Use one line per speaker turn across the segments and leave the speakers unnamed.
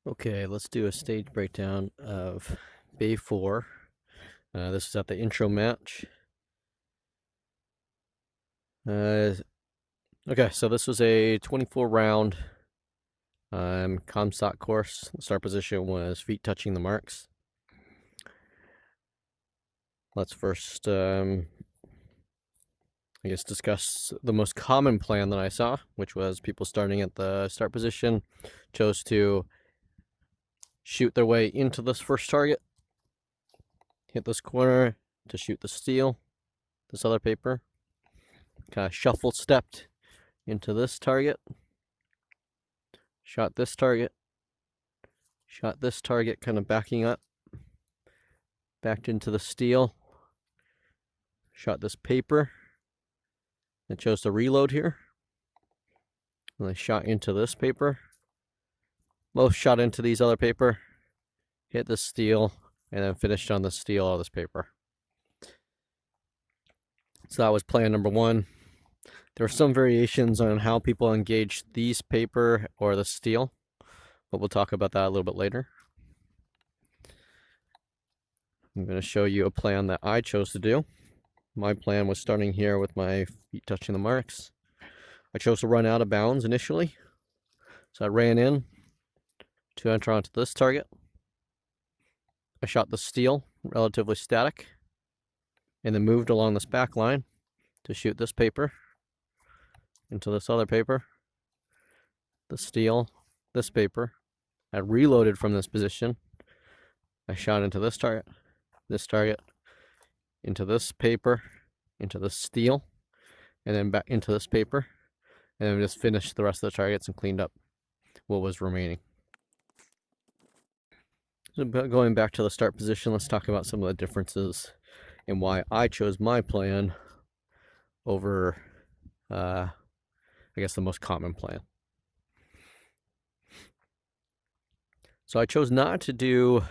Okay, let's do a stage breakdown of Bay 4. This is at the intro match. Okay, so this was a 24 round Comstock course. The start position was feet touching the marks. Let's first, discuss the most common plan that I saw, which was people starting at the start position chose to shoot their way into this first target, hit this corner to shoot the steel, this other paper, kind of shuffle stepped into this target, shot this target, kind of backing up, backed into the steel, shot this paper, and chose to reload here. And I shot into this paper, both shot into these other paper, hit the steel, and then finished on the steel of this paper. So that was plan number one. There were some variations on how people engage these paper or the steel, but we'll talk about that a little bit later. I'm going to show you a plan that I chose to do. My plan was starting here with my feet touching the marks. I chose to run out of bounds initially. So I ran in to enter onto this target. I shot the steel, relatively static, and then moved along this back line to shoot this paper into this other paper, the steel, this paper. I reloaded from this position. I shot into this target, into this paper, into the steel, and then back into this paper, and then just finished the rest of the targets and cleaned up what was remaining. So going back to the start position, let's talk about some of the differences and why I chose my plan over, I guess, the most common plan. So I chose not to do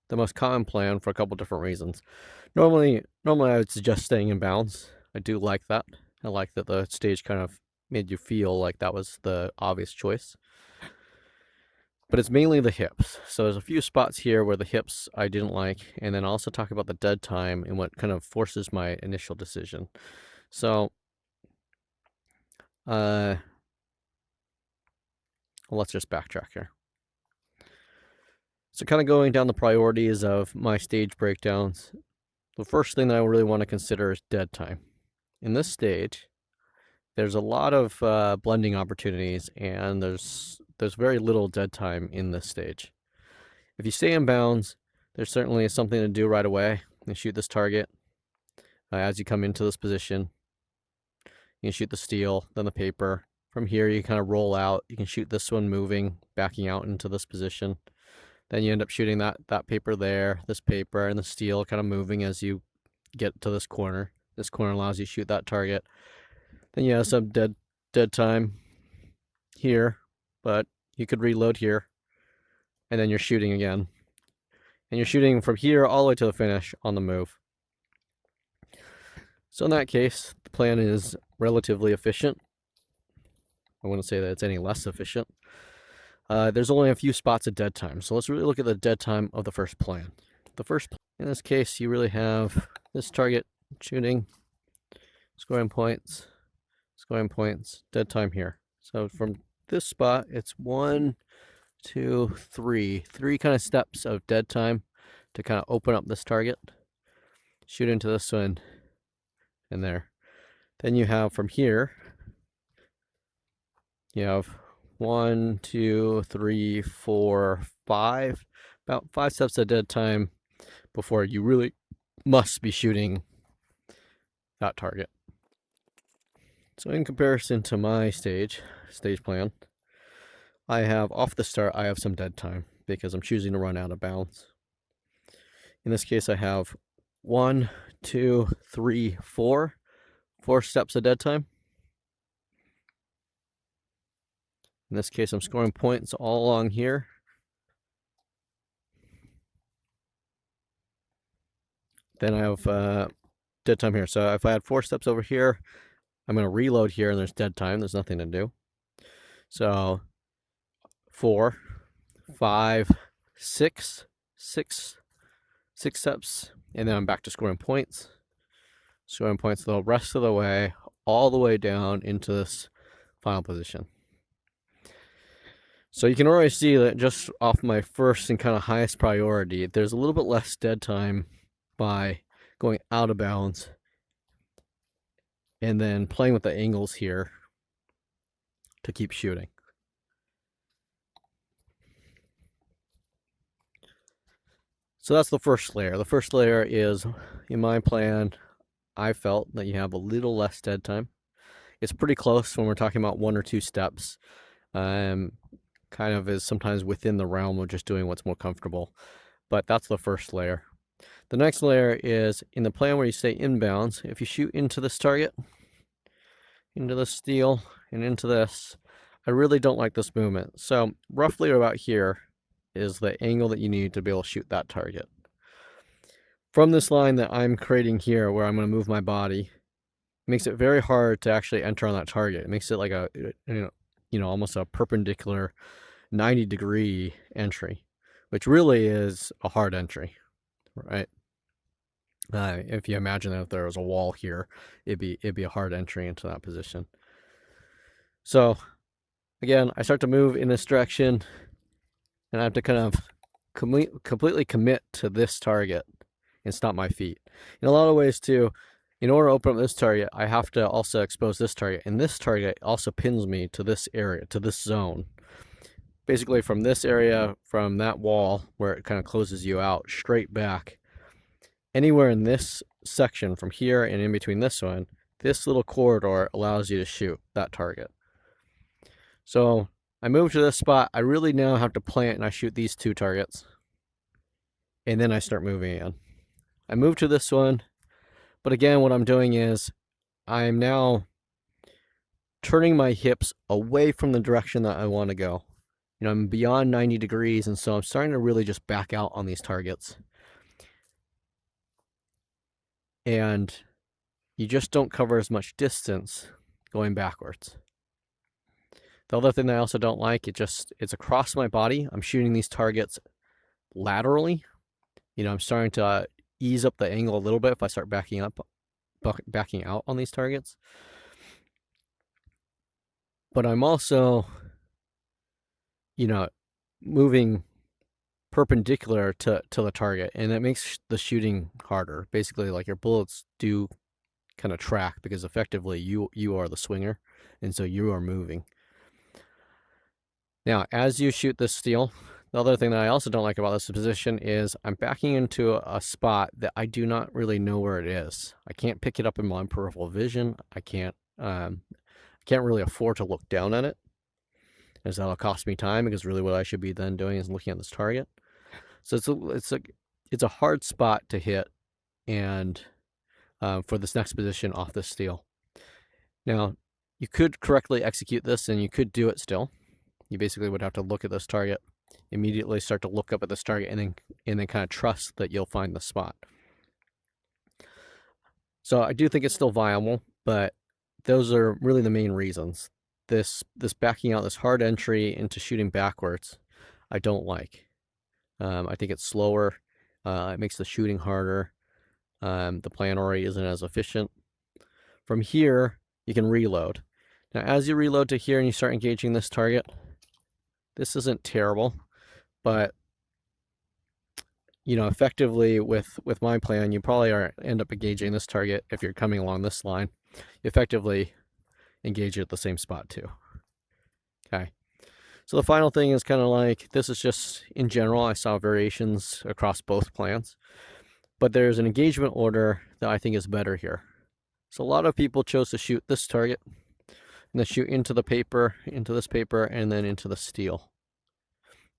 the most common plan for a couple different reasons. Normally I would suggest staying in bounds. I do like that. I like that the stage kind of made you feel like that was the obvious choice. But it's mainly the hips. So there's a few spots here where the hips I didn't like, and then I'll also talk about the dead time and what kind of forces my initial decision. So let's just backtrack here. So kind of going down the priorities of my stage breakdowns, the first thing that I really want to consider is dead time. In this stage, there's a lot of blending opportunities, and there's very little dead time in this stage. If you stay in bounds, there's certainly something to do right away. You shoot this target as you come into this position. You can shoot the steel, then the paper. From here, you kind of roll out. You can shoot this one moving, backing out into this position. Then you end up shooting that paper there, this paper, and the steel kind of moving as you get to this corner. This corner allows you to shoot that target. Then you have some dead time here, but you could reload here, and then you're shooting again. And you're shooting from here all the way to the finish on the move. So in that case, the plan is relatively efficient. I wouldn't say that it's any less efficient. There's only a few spots of dead time. So let's really look at the dead time of the first plan. In this case, you really have this target shooting, scoring points, dead time here. So from this spot, it's 1, 2, 3 kind of steps of dead time to kind of open up this target, shoot into this one, and there. Then you have from here, you have 1, 2, 3, 4, 5, about 5 steps of dead time before you really must be shooting that target. So in comparison to my stage plan, I have off the start, I have some dead time because I'm choosing to run out of bounds. In this case, I have 1, 2, 3, 4 steps of dead time. In this case, I'm scoring points all along here. Then I have dead time here. So if I had 4 steps over here, I'm going to reload here, and there's dead time. There's nothing to do. So 4, 5, 6 steps, and then I'm back to scoring points the rest of the way, all the way down into this final position. So you can already see that just off my first and kind of highest priority, there's a little bit less dead time by going out of bounds and then playing with the angles here to keep shooting. So that's the first layer. The first layer is, in my plan, I felt that you have a little less dead time. It's pretty close when we're talking about 1 or 2 steps. Kind of is sometimes within the realm of just doing what's more comfortable. But that's the first layer. The next layer is in the plan where you stay inbounds. If you shoot into this target, into the steel, and into this, I really don't like this movement. So roughly about here is the angle that you need to be able to shoot that target. From this line that I'm creating here, where I'm going to move my body, it makes it very hard to actually enter on that target. It makes it like a, almost a perpendicular 90-degree entry, which really is a hard entry, right? If you imagine that if there was a wall here, it'd be a hard entry into that position. So again, I start to move in this direction, and I have to kind of completely commit to this target and stop my feet. In a lot of ways too, in order to open up this target, I have to also expose this target, and this target also pins me to this area, to this zone. Basically from this area, from that wall where it kind of closes you out, straight back. Anywhere in this section from here and in between this one, this little corridor allows you to shoot that target. So I move to this spot. I really now have to plant, and I shoot these 2 targets. And then I start moving in. I move to this one. But again, what I'm doing is I'm now turning my hips away from the direction that I want to go. I'm beyond 90 degrees, and so I'm starting to really just back out on these targets. And you just don't cover as much distance going backwards. The other thing that I also don't like, it's across my body. I'm shooting these targets laterally. I'm starting to ease up the angle a little bit if I start backing out on these targets. But I'm also, moving perpendicular to the target, and that makes the shooting harder. Basically, like your bullets do kind of track because effectively you are the swinger, and so you are moving. Now, as you shoot this steel, the other thing that I also don't like about this position is I'm backing into a spot that I do not really know where it is. I can't pick it up in my peripheral vision. I can't really afford to look down at it, as that'll cost me time, because really what I should be then doing is looking at this target. So it's a hard spot to hit, and for this next position off this steel. Now, you could correctly execute this, and you could do it still. You basically would have to look at this target, immediately start to look up at this target, and then kind of trust that you'll find the spot. So I do think it's still viable, but those are really the main reasons. This backing out, this hard entry into shooting backwards, I don't like. I think it's slower. It makes the shooting harder. The plan already isn't as efficient. From here, you can reload. Now, as you reload to here and you start engaging this target, this isn't terrible, but effectively with my plan, you probably end up engaging this target. If you're coming along this line, you effectively engage it at the same spot too. Okay. So the final thing is kind of like, this is just in general, I saw variations across both plans, but there's an engagement order that I think is better here. So a lot of people chose to shoot this target, and then shoot into the paper, into this paper, and then into the steel.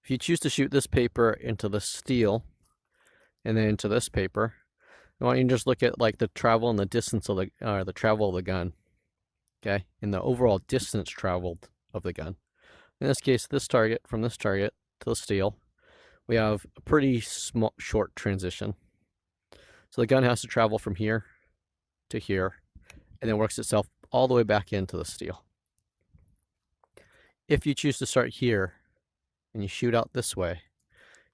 If you choose to shoot this paper into the steel, and then into this paper, I want you to just look at like the travel and the distance of the travel of the gun, okay, and the overall distance traveled of the gun. In this case, this target, from this target to the steel, we have a pretty short transition. So the gun has to travel from here to here, and then works itself all the way back into the steel. If you choose to start here and you shoot out this way.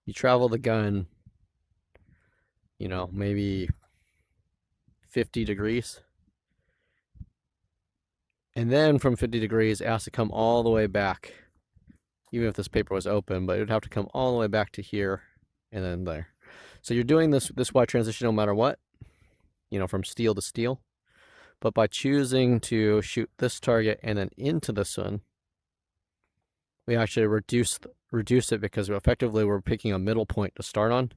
You travel the gun, maybe 50 degrees. And then from 50 degrees, it has to come all the way back, even if this paper was open, but it would have to come all the way back to here and then there. So you're doing this Y transition no matter what, from steel to steel. But by choosing to shoot this target and then into this one, we actually reduce it because effectively we're picking a middle point to start on,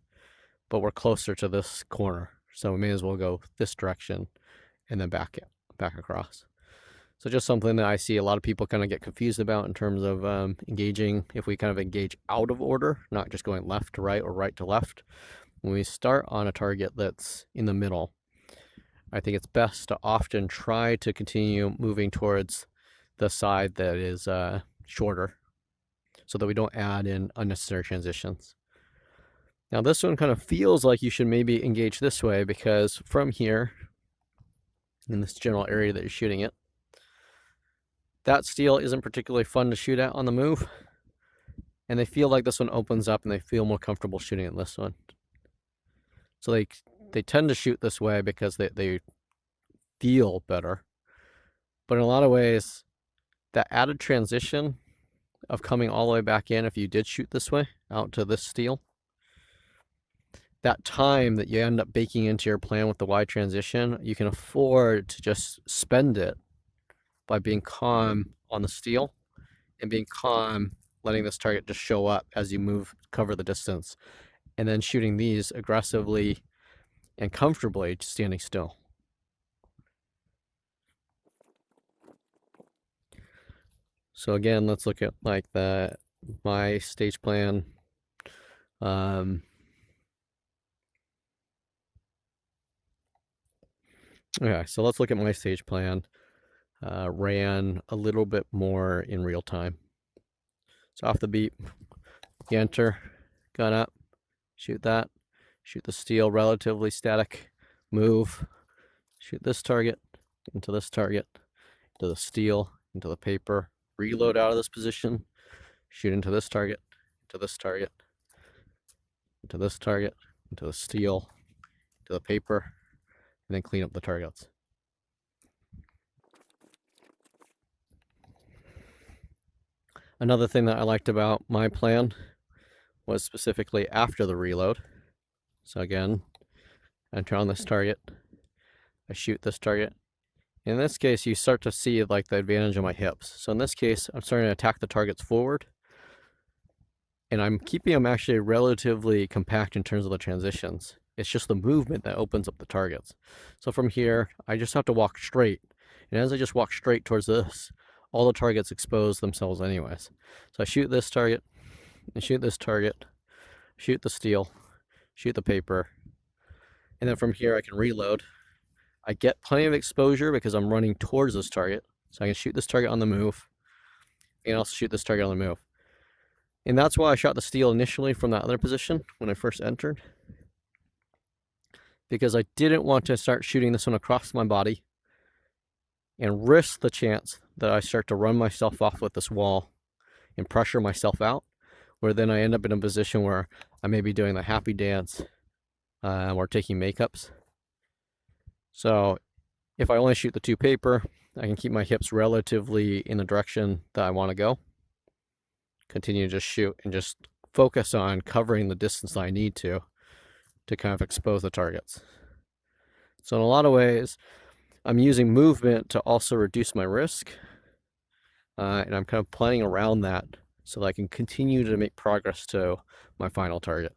but we're closer to this corner. So we may as well go this direction and then back across. So just something that I see a lot of people kind of get confused about in terms of engaging. If we kind of engage out of order, not just going left to right or right to left, when we start on a target that's in the middle, I think it's best to often try to continue moving towards the side that is shorter so that we don't add in unnecessary transitions. Now this one kind of feels like you should maybe engage this way because from here, in this general area that you're shooting it, that steel isn't particularly fun to shoot at on the move, and they feel like this one opens up and they feel more comfortable shooting at this one. So they tend to shoot this way because they feel better. But in a lot of ways, that added transition of coming all the way back in, if you did shoot this way out to this steel, that time that you end up baking into your plan with the Y transition, you can afford to just spend it by being calm on the steel and being calm, letting this target just show up as you cover the distance, and then shooting these aggressively and comfortably standing still. So again, let's look at like my stage plan. Okay, so let's look at my stage plan. Ran a little bit more in real time. So off the beat, you enter, gun up, shoot that, shoot the steel, relatively static, move, shoot this target, into this target, into the steel, into the paper, reload out of this position, shoot into this target, into this target, into this target, into the steel, into the paper, and then clean up the targets. Another thing that I liked about my plan was specifically after the reload. So again, enter on this target, I shoot this target. In this case, you start to see like the advantage of my hips. So in this case, I'm starting to attack the targets forward, and I'm keeping them actually relatively compact in terms of the transitions. It's just the movement that opens up the targets. So from here, I just have to walk straight. And as I just walk straight towards this, all the targets expose themselves anyways. So I shoot this target, and shoot this target, shoot the steel, shoot the paper, and then from here I can reload. I get plenty of exposure because I'm running towards this target, so I can shoot this target on the move, and also shoot this target on the move. And that's why I shot the steel initially from that other position when I first entered, because I didn't want to start shooting this one across my body and risk the chance that I start to run myself off with this wall and pressure myself out, where then I end up in a position where I may be doing the happy dance or taking makeups. So if I only shoot the two paper, I can keep my hips relatively in the direction that I want to go, continue to just shoot and just focus on covering the distance that I need to kind of expose the targets. So in a lot of ways, I'm using movement to also reduce my risk, and I'm kind of playing around that so that I can continue to make progress to my final target.